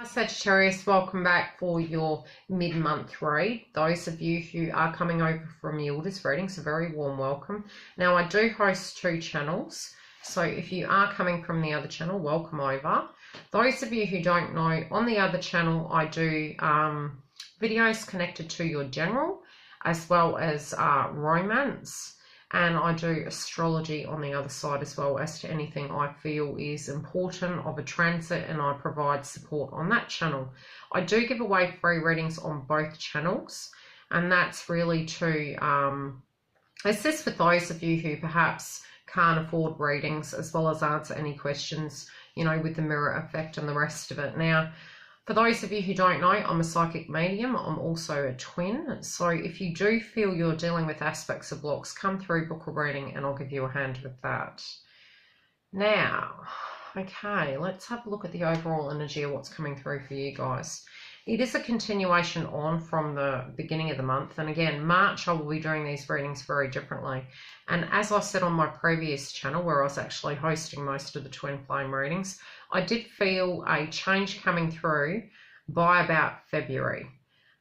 Hi Sagittarius, welcome back for your mid-month read. Those of you who are coming over from YILDIZ readings, a very warm welcome. Now I do host two channels, so if you are coming from the other channel, welcome over. Those of you who don't know, on the other channel I do videos connected to your general as well as romance. And I do astrology on the other side as well as to anything I feel is important of a transit, and I provide support on that channel. I do give away free readings on both channels, and that's really to assist with those of you who perhaps can't afford readings, as well as answer any questions, you know, with the mirror effect and the rest of it. Now, for those of you who don't know, I'm a psychic medium. I'm also a twin. So if you do feel you're dealing with aspects of blocks, come through, book a reading, and I'll give you a hand with that. Now, okay, let's have a look at the overall energy of what's coming through for you guys. It is a continuation on from the beginning of the month. And again, March, I will be doing these readings very differently. And as I said on my previous channel, where I was actually hosting most of the twin flame readings, I did feel a change coming through by about February.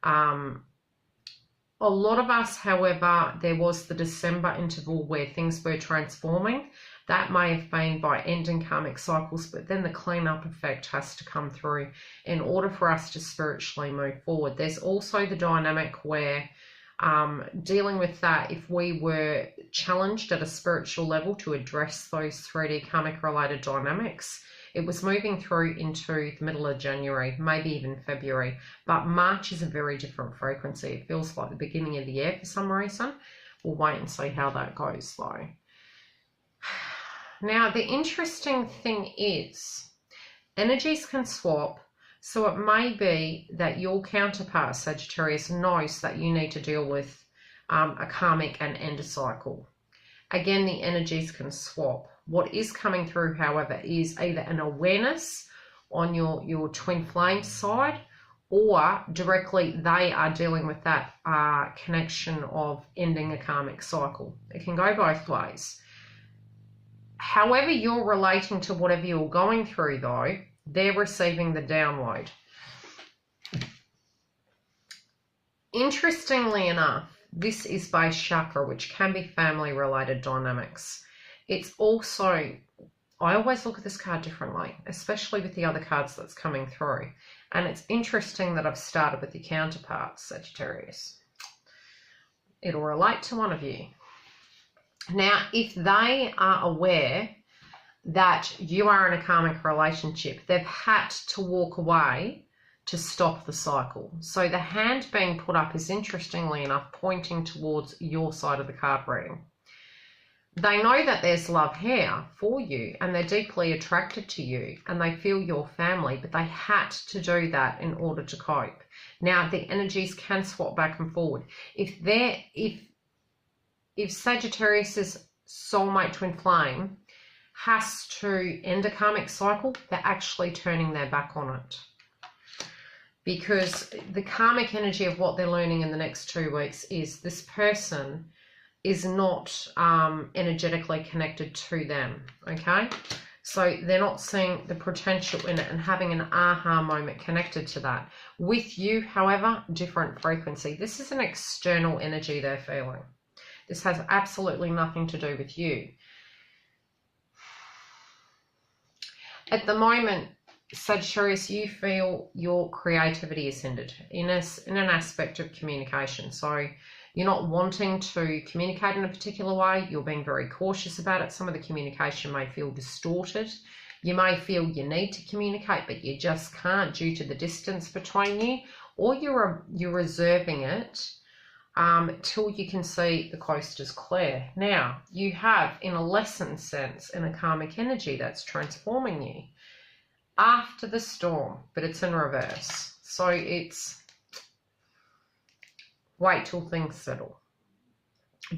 A lot of us, however, there was the December interval where things were transforming. That may have been by ending karmic cycles, but then the cleanup effect has to come through in order for us to spiritually move forward. There's also the dynamic where dealing with that, if we were challenged at a spiritual level to address those 3D karmic related dynamics, it was moving through into the middle of January, maybe even February. But March is a very different frequency. It feels like the beginning of the year for some reason. We'll wait and see how that goes though. Now, the interesting thing is energies can swap. So it may be that your counterpart, Sagittarius, knows that you need to deal with a karmic and end a cycle. Again, the energies can swap. What is coming through, however, is either an awareness on your twin flame side, or directly they are dealing with that connection of ending a karmic cycle. It can go both ways. However you're relating to whatever you're going through, though, they're receiving the download. Interestingly enough, this is base chakra, which can be family-related dynamics. It's also, I always look at this card differently, especially with the other cards that's coming through. And it's interesting that I've started with the counterpart, Sagittarius. It'll relate to one of you. Now, if they are aware that you are in a karmic relationship, they've had to walk away to stop the cycle. So the hand being put up is, interestingly enough, pointing towards your side of the card reading. They know that there's love here for you, and they're deeply attracted to you, and they feel your family, but they had to do that in order to cope. Now, the energies can swap back and forward. If Sagittarius's soulmate twin flame has to end a karmic cycle, they're actually turning their back on it. Because the karmic energy of what they're learning in the next 2 weeks is this person is not energetically connected to them, okay? So they're not seeing the potential in it and having an aha moment connected to that. With you, however, different frequency. This is an external energy they're feeling. This has absolutely nothing to do with you. At the moment, Sagittarius, you feel your creativity is hindered in an aspect of communication. So you're not wanting to communicate in a particular way. You're being very cautious about it. Some of the communication may feel distorted. You may feel you need to communicate, but you just can't due to the distance between you, or you're reserving it till you can see the coast is clear. Now, you have, in a lesson sense, in a karmic energy that's transforming you after the storm, but it's in reverse. So it's wait till things settle.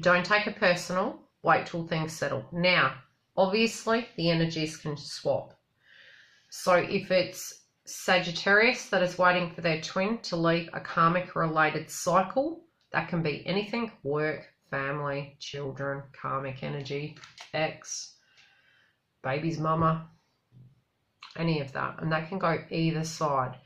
Don't take it personal. Wait till things settle. Now, obviously, the energies can swap. So if it's Sagittarius that is waiting for their twin to leave a karmic-related cycle, that can be anything: work, family, children, karmic energy, ex, baby's mama, any of that, and that can go either side.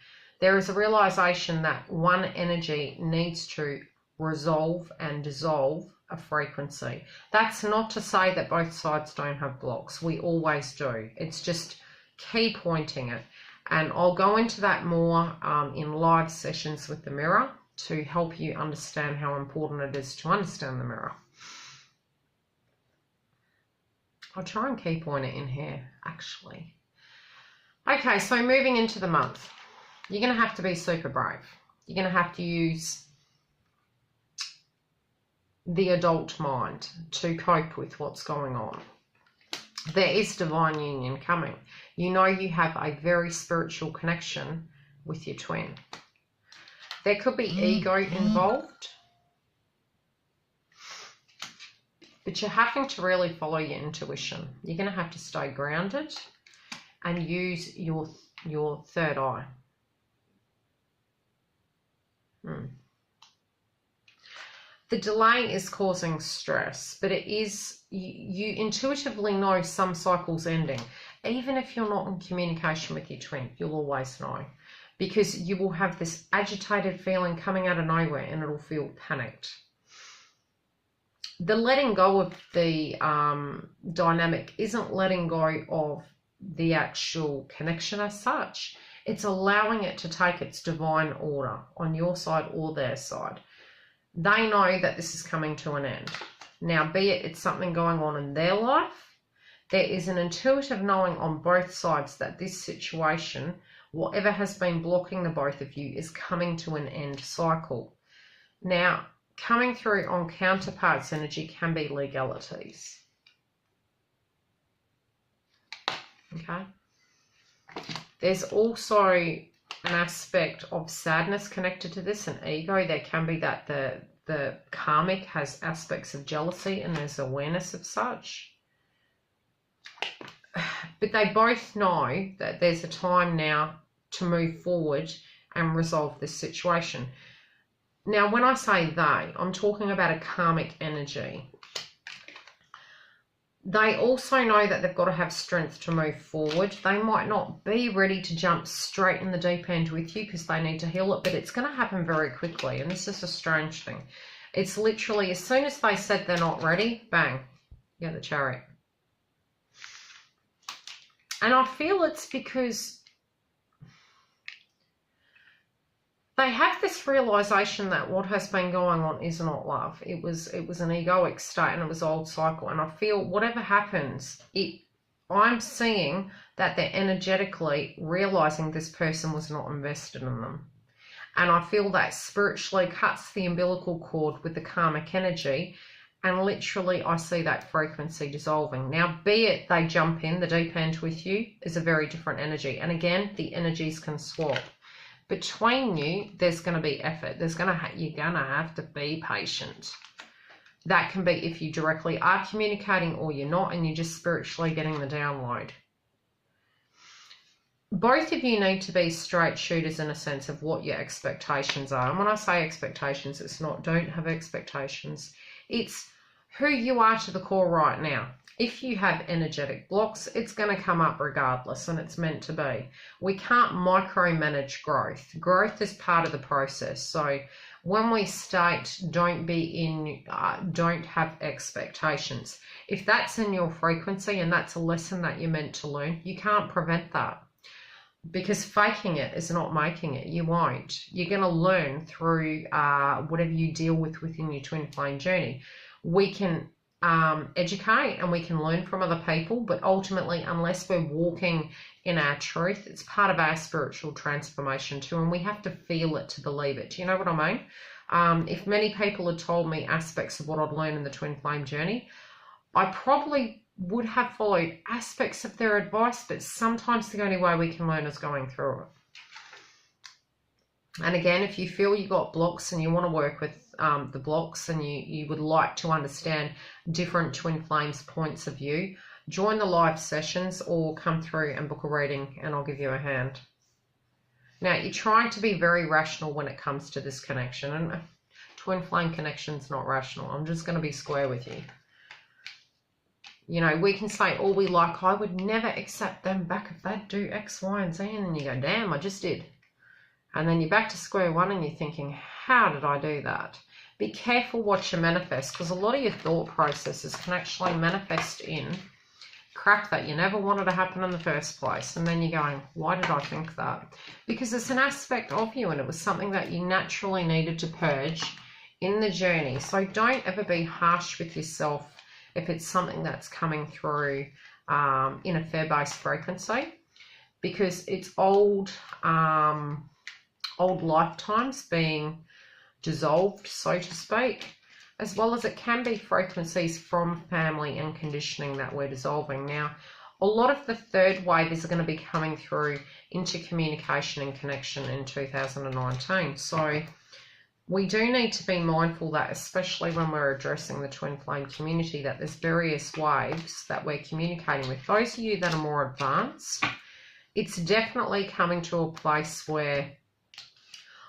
There is a realization that one energy needs to resolve and dissolve a frequency. That's not to say that both sides don't have blocks. We always do. It's just key pointing it. And I'll go into that more in live sessions with the mirror to help you understand how important it is to understand the mirror. I'll try and key point it in here, actually. Okay, so moving into the month, you're going to have to be super brave. You're going to have to use the adult mind to cope with what's going on. There is divine union coming. You know you have a very spiritual connection with your twin. There could be ego involved, but you're having to really follow your intuition. You're going to have to stay grounded and use your third eye. The delay is causing stress, but it is, you intuitively know some cycle's ending. Even if you're not in communication with your twin, you'll always know, because you will have this agitated feeling coming out of nowhere and it'll feel panicked. The letting go of the dynamic isn't letting go of the actual connection as such. It's allowing it to take its divine order on your side or their side. They know that this is coming to an end. Now, be it it's something going on in their life, there is an intuitive knowing on both sides that this situation, whatever has been blocking the both of you, is coming to an end cycle. Now, coming through on counterparts energy can be legalities. Okay. There's also an aspect of sadness connected to this, and ego. There can be that the karmic has aspects of jealousy and there's awareness of such. But they both know that there's a time now to move forward and resolve this situation. Now, when I say they, I'm talking about a karmic energy. They also know that they've got to have strength to move forward. They might not be ready to jump straight in the deep end with you because they need to heal it, but it's going to happen very quickly. And this is a strange thing. It's literally as soon as they said they're not ready, bang, you get the Chariot. And I feel it's because they have this realization that what has been going on is not love. It was an egoic state and it was old cycle. And I feel whatever happens, I'm seeing that they're energetically realizing this person was not invested in them. And I feel that spiritually cuts the umbilical cord with the karmic energy. And literally I see that frequency dissolving. Now, be it they jump in the deep end with you is a very different energy. And again, the energies can swap. Between you, there's going to be effort. You're going to have to be patient. That can be if you directly are communicating or you're not and you're just spiritually getting the download. Both of you need to be straight shooters in a sense of what your expectations are. And when I say expectations, it's not don't have expectations. It's who you are to the core right now. If you have energetic blocks, it's going to come up regardless, and it's meant to be. We can't micromanage growth. Growth is part of the process. So when we state don't have expectations, if that's in your frequency and that's a lesson that you're meant to learn, you can't prevent that. Because faking it is not making it. You won't. You're going to learn through whatever you deal with within your twin flame journey. We can educate and we can learn from other people, but ultimately, unless we're walking in our truth, it's part of our spiritual transformation too, and we have to feel it to believe it. Do you know what I mean? If many people had told me aspects of what I'd learned in the twin flame journey, I probably would have followed aspects of their advice, but sometimes the only way we can learn is going through it. And again, if you feel you got blocks and you want to work with the blocks and you would like to understand different twin flames points of view, join the live sessions or come through and book a reading and I'll give you a hand. Now, you're trying to be very rational when it comes to this connection, and twin flame connection's not rational. I'm just going to be square with you. You know, we can say all we like. I would never accept them back if they'd do X, Y, and Z. And then you go, damn, I just did. And then you're back to square one and you're thinking, how did I do that? Be careful what you manifest, because a lot of your thought processes can actually manifest in crap that you never wanted to happen in the first place. And then you're going, why did I think that? Because it's an aspect of you and it was something that you naturally needed to purge in the journey. So don't ever be harsh with yourself if it's something that's coming through in a fear-based frequency, because it's old lifetimes being dissolved, so to speak, as well as it can be frequencies from family and conditioning that we're dissolving. Now, a lot of the third wave is going to be coming through into communication and connection in 2019. So we do need to be mindful that, especially when we're addressing the twin flame community, that there's various waves that we're communicating with. Those of you that are more advanced, it's definitely coming to a place where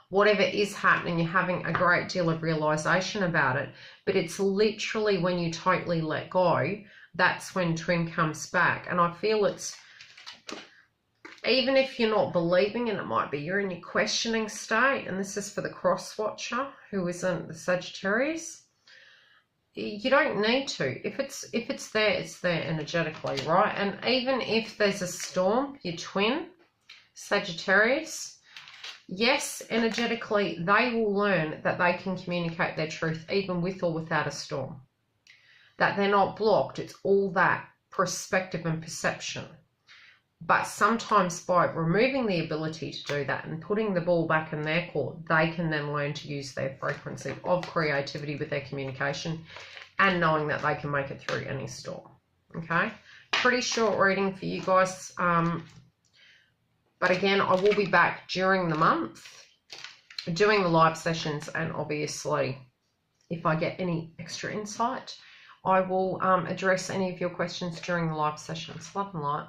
whatever is happening, you're having a great deal of realization about it. But it's literally when you totally let go, that's when twin comes back. And I feel it's, even if you're not believing, and it might be you're in your questioning state, and this is for the cross watcher who isn't the Sagittarius, you don't need to. If it's there energetically, right? And even if there's a storm, your twin, Sagittarius, yes, energetically, they will learn that they can communicate their truth even with or without a storm. That they're not blocked. It's all that perspective and perception. But sometimes by removing the ability to do that and putting the ball back in their court, they can then learn to use their frequency of creativity with their communication and knowing that they can make it through any storm. Okay? Pretty short reading for you guys. But again, I will be back during the month doing the live sessions, and obviously if I get any extra insight, I will address any of your questions during the live sessions. Love and light.